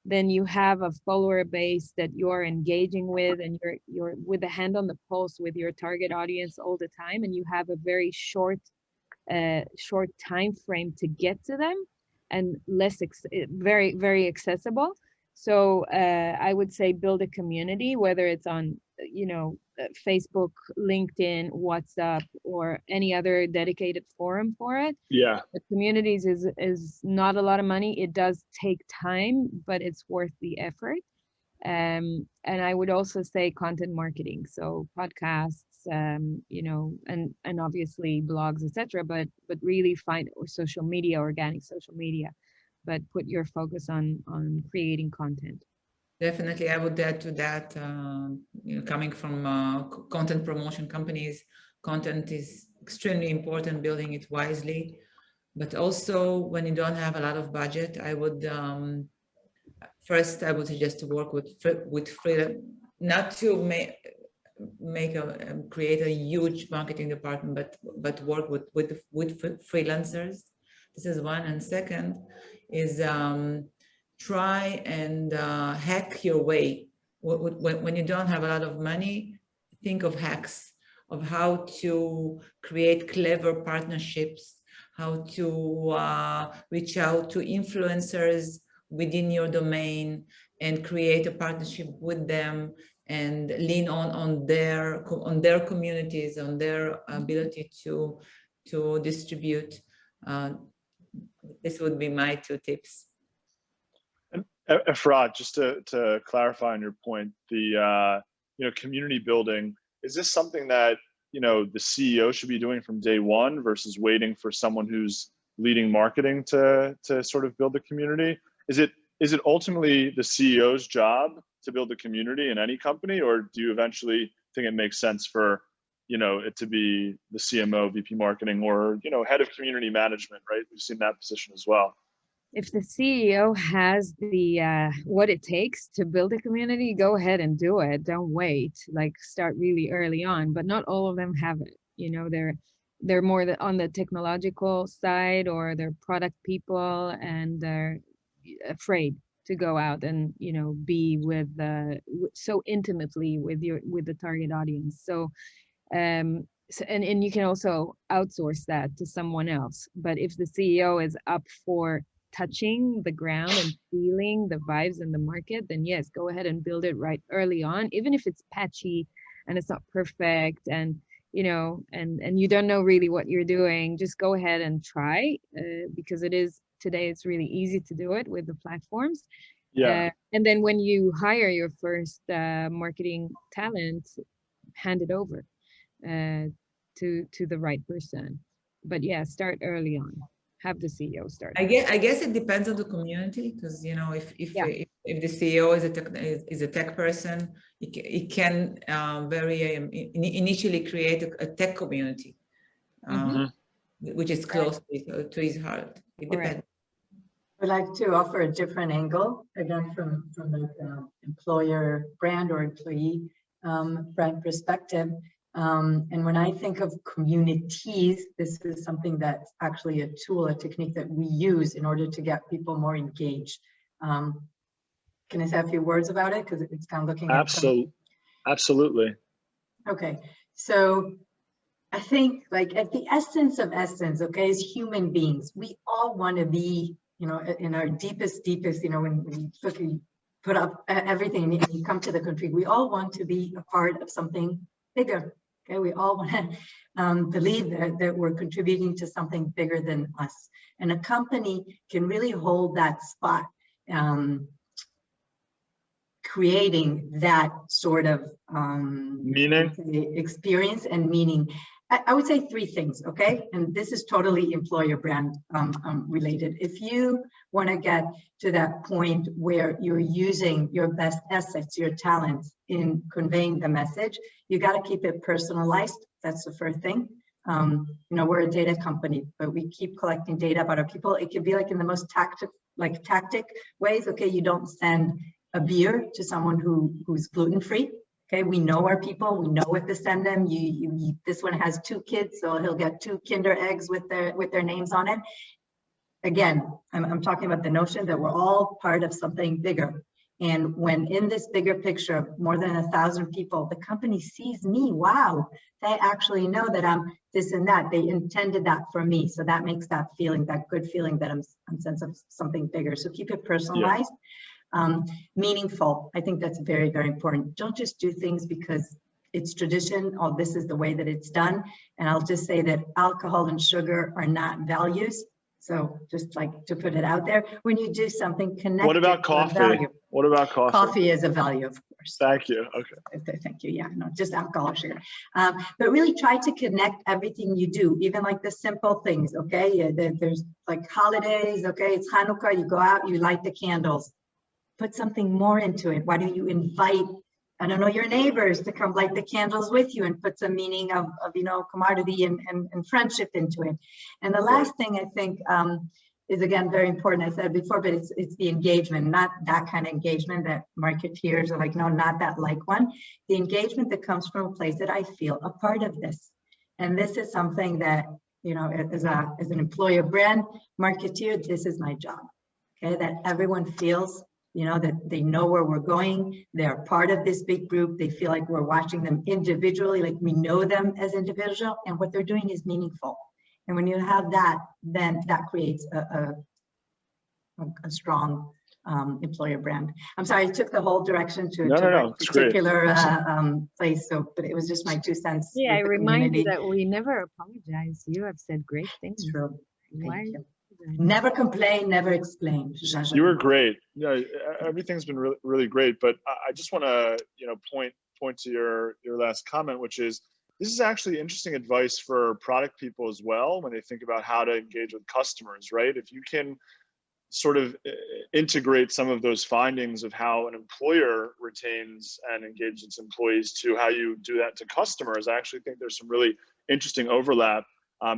then you have a follower base that you're engaging with, and you're with a hand on the pulse with your target audience all the time, and you have a very short time frame to get to them, and very, very accessible. So I would say build a community, whether it's on, you know, Facebook, LinkedIn, WhatsApp, or any other dedicated forum for it. Yeah. The communities is not a lot of money. It does take time, but it's worth the effort. And I would also say content marketing, so podcasts, you know, and obviously blogs, etc. But really find social media, organic social media, but put your focus on creating content. Definitely, I would add to that. You know, coming from content promotion companies, content is extremely important. Building it wisely, but also when you don't have a lot of budget, I would. First, I would suggest to work with freelance, not to create a huge marketing department, but work with freelancers. This is one. And second is try and hack your way. When you don't have a lot of money, think of hacks of how to create clever partnerships, how to reach out to influencers within your domain and create a partnership with them, and lean on their communities, on their ability to distribute. This would be my 2 tips. And Efrat, just to clarify on your point, the you know, community building, is this something that, you know, the CEO should be doing from day one versus waiting for someone who's leading marketing to sort of build the community? Is it ultimately the CEO's job to build a community in any company, or do you eventually think it makes sense for, you know, it to be the CMO, VP marketing, or, you know, head of community management, right? We've seen that position as well. If the CEO has the what it takes to build a community, go ahead and do it. Don't wait. Like, start really early on. But not all of them have it. You know, they're more on the technological side, or they're product people, and they're afraid to go out and, you know, be with so intimately with the target audience. So and you can also outsource that to someone else. But if the CEO is up for touching the ground and feeling the vibes in the market, then yes, go ahead and build it right early on, even if it's patchy and it's not perfect, and, you know, and you don't know really what you're doing. Just go ahead and try, because today it's really easy to do it with the platforms. Yeah. And then when you hire your first marketing talent, hand it over to the right person. But yeah, start early on. Have the CEO start. I guess it depends on the community, because, you know, if the CEO is a tech person, it can initially create a tech community, which is close to his heart. It depends. I'd like to offer a different angle, again, from the employer brand or employee brand perspective. And when I think of communities, this is something that's actually a tool, a technique that we use in order to get people more engaged. Can I say a few words about it? Because it's kind of looking at Absolutely. Okay, so I think, like, at the essence of essence, okay, as human beings, we all want to be, you know, in our deepest, you know, when you put up everything and you come to the country, we all want to be a part of something bigger. Okay, we all want to believe that we're contributing to something bigger than us. And a company can really hold that spot, creating that sort of meaning experience and meaning. I would say three things, okay? And this is totally employer brand related. If you want to get to that point where you're using your best assets, your talents in conveying the message, you got to keep it personalized. That's the first thing. You know, we're a data company, but we keep collecting data about our people. It could be like in the most tactic ways. Okay, you don't send a beer to someone who's gluten-free. Okay, we know our people, we know what to send them. This one has 2 kids, so he'll get 2 Kinder eggs with their names on it. Again, I'm talking about the notion that we're all part of something bigger. And when in this bigger picture of more than 1,000 people, the company sees me, wow, they actually know that I'm this and that. They intended that for me. So that makes that feeling, that good feeling that I'm sense of something bigger. So keep it personalized. Yeah. Meaningful. I think that's very, very important. Don't just do things because it's tradition or this is the way that it's done. And I'll just say that alcohol and sugar are not values. So just like to put it out there, when you do something connected. What about coffee? What about coffee? Coffee is a value, of course. Thank you. Okay. Thank you. Yeah, no, just alcohol or sugar. But really try to connect everything you do, even like the simple things. Okay, there's like holidays. Okay, it's Hanukkah. You go out, you light the candles. Put something more into it. Why don't you invite, I don't know, your neighbors to come light the candles with you and put some meaning of you know, camaraderie and friendship into it. And the last thing I think is, again, very important. I said before, but it's the engagement, not that kind of engagement that marketeers are like, no, not that like one. The engagement that comes from a place that I feel a part of this. And this is something that, you know, as an employer brand marketeer, this is my job. Okay, that everyone feels, you know, that they know where we're going. They're part of this big group. They feel like we're watching them individually, like we know them as individual, and what they're doing is meaningful. And when you have that, then that creates a strong employer brand. I'm sorry, I took the whole direction to a particular place, so but it was just my 2 cents. Yeah, I remind you that we never apologize. You have said great things. True. Why? Never complain, never explain. You were great. Yeah, everything's been really, really great. But I just want to, you know, point to your last comment, which is this is actually interesting advice for product people as well when they think about how to engage with customers, right? If you can sort of integrate some of those findings of how an employer retains and engages its employees to how you do that to customers, I actually think there's some really interesting overlap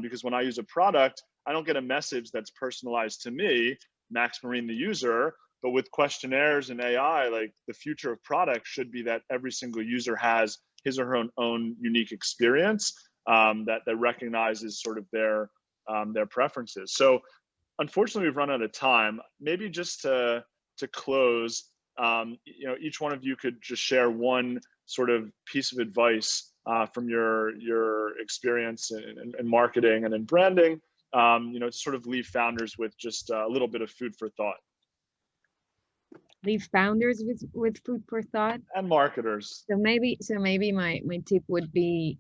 because when I use a product, I don't get a message that's personalized to me, Max Marine, the user, but with questionnaires and AI, like the future of product should be that every single user has his or her own unique experience that recognizes sort of their preferences. So unfortunately, we've run out of time. Maybe just to close, you know, each one of you could just share one sort of piece of advice from your experience in marketing and in branding, you know, to sort of leave founders with just a little bit of food for thought. Leave founders with food for thought. And marketers. So maybe my tip would be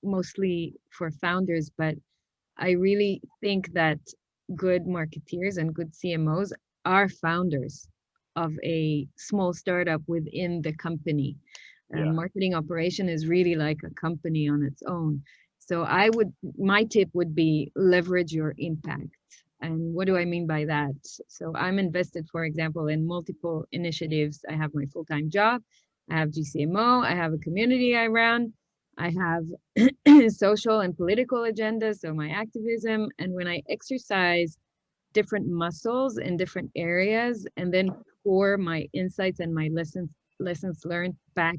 mostly for founders, but I really think that good marketeers and good CMOs are founders of a small startup within the company. And marketing operation is really like a company on its own. So my tip would be leverage your impact. And what do I mean by that? So I'm invested, for example, in multiple initiatives. I have my full-time job, I have G-CMO, I have a community I run, I have social and political agendas, so my activism. And when I exercise different muscles in different areas and then pour my insights and my lessons learned back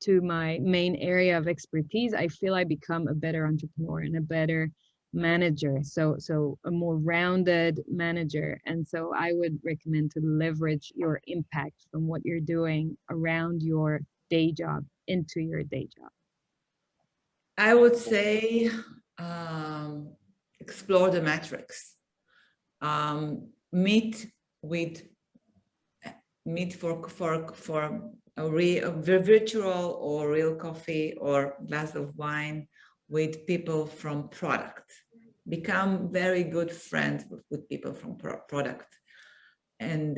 to my main area of expertise, I feel I become a better entrepreneur and a better manager. So a more rounded manager. And so I would recommend to leverage your impact from what you're doing around your day job into your day job. I would say explore the metrics. Meet for a virtual or real coffee or glass of wine with people from product. Become very good friends with people from product, and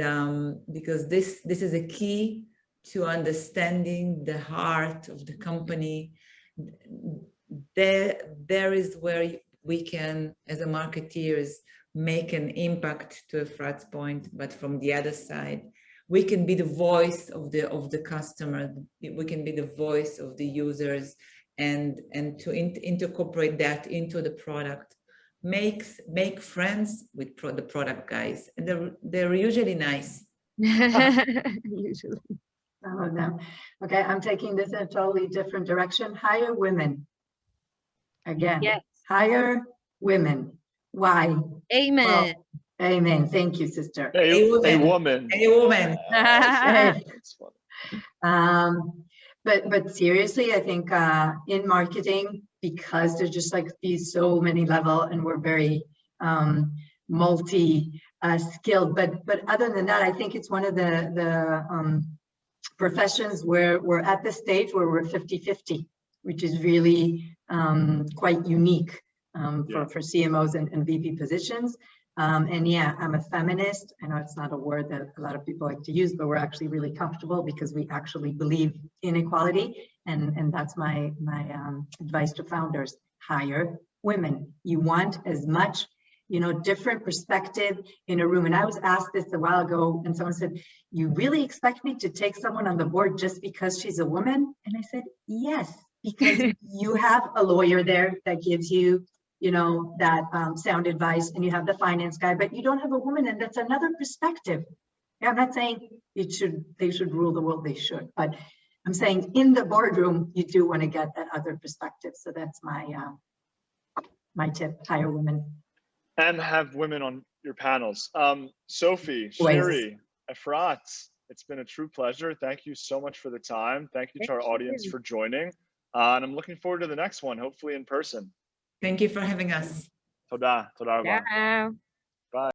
because this is a key to understanding the heart of the company. There is where we can, as a marketeers, make an impact, to Efrat's point, but from the other side, we can be the voice of the customer, we can be the voice of the users, and to incorporate that into the product. Make friends with the product guys, and they're usually nice. Usually. Some of them. Okay, I'm taking this in a totally different direction. Hire women. Again, Yes. hire women. Why? Amen. Well, amen. Thank you, sister. A woman. woman. A woman. That's funny. But seriously, I think in marketing, because there's just like these so many level, and we're very multi skilled. But other than that, I think it's one of the professions where we're at the stage where we're 50-50, which is really quite unique for CMOs and VP positions. And yeah, I'm a feminist. I know it's not a word that a lot of people like to use, but we're actually really comfortable because we actually believe in equality. And that's my advice to founders: hire women. You want as much, different perspective in a room. And I was asked this a while ago, and someone said, "You really expect me to take someone on the board just because she's a woman?" And I said, yes, because you have a lawyer there that gives you that sound advice, and you have the finance guy, but you don't have a woman, and that's another perspective. Yeah, I'm not saying they should rule the world, they should, but I'm saying in the boardroom, you do want to get that other perspective. So that's my tip: hire women. And have women on your panels. Sophie, Shiri, Efrat, it's been a true pleasure. Thank you so much for the time. Thank you to our audience for joining. And I'm looking forward to the next one, hopefully in person. Thank you for having us. Toda. Toda rabba. Ciao.